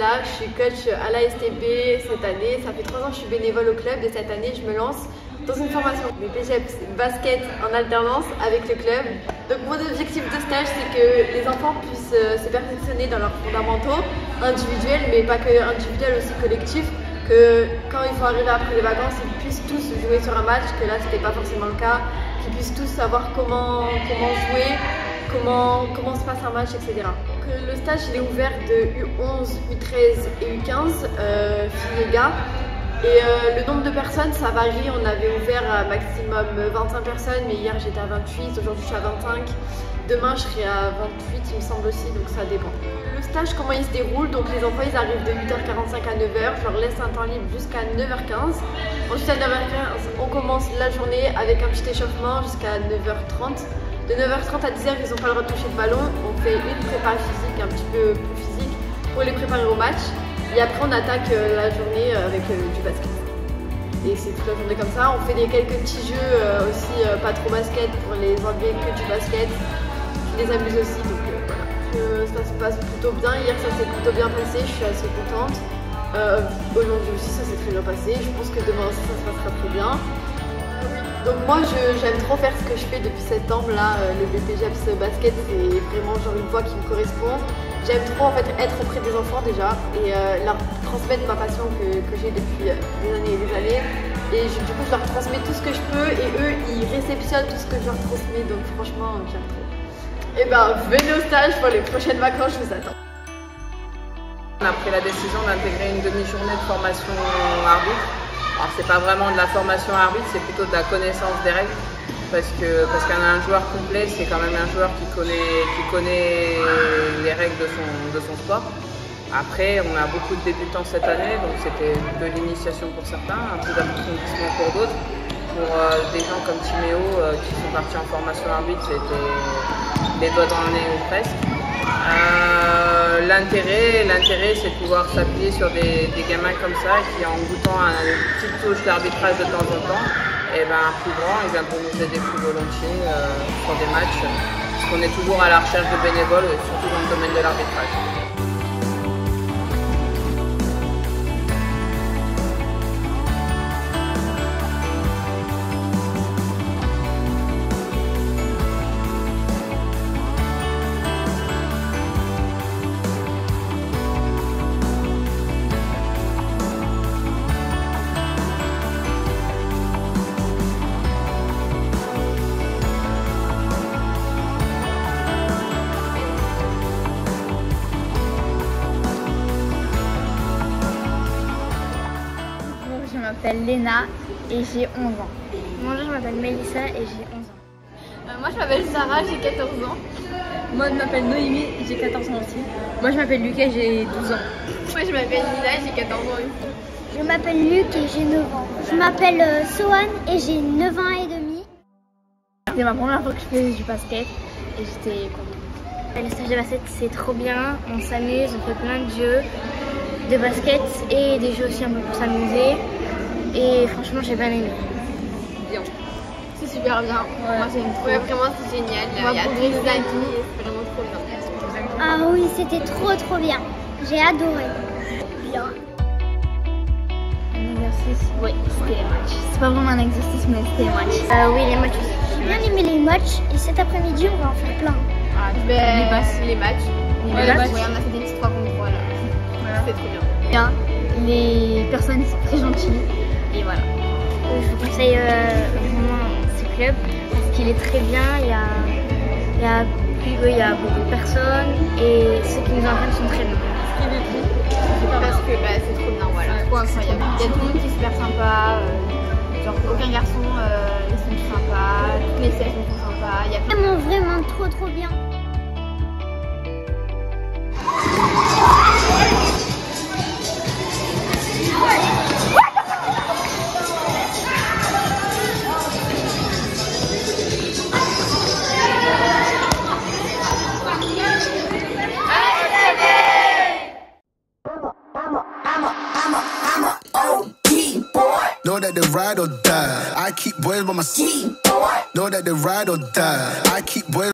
Marcella, je suis coach à l'ASTB cette année. Ça fait 3 ans que je suis bénévole au club et cette année je me lance dans une formation BPGEPS basket en alternance avec le club. Donc mon objectif de stage, c'est que les enfants puissent se perfectionner dans leurs fondamentaux individuels, mais pas que individuels, aussi collectifs. Que quand ils vont arriver après les vacances, ils puissent tous jouer sur un match, que là c'était pas forcément le cas, qu'ils puissent tous savoir comment jouer, comment se passe un match, etc. Donc, le stage il est ouvert de U11, U13 et U15, filles et gars. Et le nombre de personnes, ça varie. On avait ouvert à maximum 25 personnes, mais hier j'étais à 28, aujourd'hui je suis à 25. Demain je serai à 28 il me semble aussi, donc ça dépend. Le stage, comment il se déroule? Donc les enfants ils arrivent de 8h45 à 9h, je leur laisse un temps libre jusqu'à 9h15. Ensuite à 9h15 on commence la journée avec un petit échauffement jusqu'à 9h30. De 9h30 à 10h ils n'ont pas le droit de toucher le ballon, on fait une prépa physique un petit peu plus physique pour les préparer au match. Et après on attaque la journée avec du basket. Et c'est toute la journée comme ça. On fait quelques petits jeux aussi, pas trop basket pour les enlever que du basket. Je les amuse aussi, donc voilà. Ça se passe plutôt bien. Hier ça s'est plutôt bien passé, je suis assez contente. Aujourd'hui aussi ça s'est très bien passé. Je pense que demain aussi ça se passera très bien. Donc moi j'aime trop faire ce que je fais depuis septembre là, le BPGEPS basket, c'est vraiment genre une voie qui me correspond. J'aime trop en fait être auprès des enfants déjà et leur transmettre ma passion que j'ai depuis des années et des années. Et du coup je leur transmets tout ce que je peux et eux ils réceptionnent tout ce que je leur transmets, donc franchement j'aime trop. Et ben venez au stage pour les prochaines vacances, je vous attends. On a pris la décision d'intégrer une demi-journée de formation arbitre. Alors c'est pas vraiment de la formation arbitre, c'est plutôt de la connaissance des règles. Parce qu'un joueur complet, c'est quand même un joueur qui connaît les règles de son sport. Après, on a beaucoup de débutants cette année, donc c'était de l'initiation pour certains, un peu d'approfondissement pour d'autres. Pour des gens comme Timéo qui sont partis en formation arbitre, c'était les doigts dans le nez ou presque. L'intérêt, c'est de pouvoir s'appuyer sur des gamins comme ça qui, en goûtant à une petite touche d'arbitrage de temps en temps, et ben plus grand, ils viendront nous aider plus volontiers sur des matchs, parce qu'on est toujours à la recherche de bénévoles, surtout dans le domaine de l'arbitrage. Je m'appelle Léna et j'ai 11 ans. Bonjour, je m'appelle Mélissa et j'ai 11 ans. Moi je m'appelle Sarah, j'ai 14 ans. Moi je m'appelle Noémie et j'ai 14 ans aussi. Moi je m'appelle Lucas, j'ai 12 ans. Moi je m'appelle Lila, j'ai 14 ans aussi. Je m'appelle Luc et j'ai 9 ans. Je m'appelle Sohan et j'ai 9 ans et demi. C'était ma première fois que je faisais du basket et j'étais contente. Le stage de basket c'est trop bien, on s'amuse, on fait plein de jeux de basket et des jeux aussi un peu pour s'amuser. Et franchement j'ai bien aimé. Bien. C'est super bien. Ouais. Moi c'est une trop. Ouais, vraiment c'est génial. Il y a tous les amis, c'est vraiment trop bien. Ah oui, c'était trop bien. J'ai adoré. Bien. Un exercice, oui, c'était les matchs. C'est pas vraiment un exercice, mais c'était les matchs. Oui, les matchs aussi. J'ai bien aimé les matchs et cet après-midi on va en faire plein. Ah, les matchs. Les Ouais, matchs. on a fait des petits 3 contre 3 là. Voilà. C'était trop bien. Bien. Les personnes sont très gentilles et voilà. Je vous conseille vraiment ce club parce qu'il est très bien. Il y a beaucoup de personnes et ceux qui nous enseignent sont très bien. Parce que c'est trop bien, voilà. Trop incroyable. Il y a tout le monde qui est super sympa. Genre aucun garçon ils sont sympas, toutes les sessions sont sympas. Il y a Vraiment trop bien. Know that they ride or die. I keep boys by my side. Know that they ride or die. I keep boys.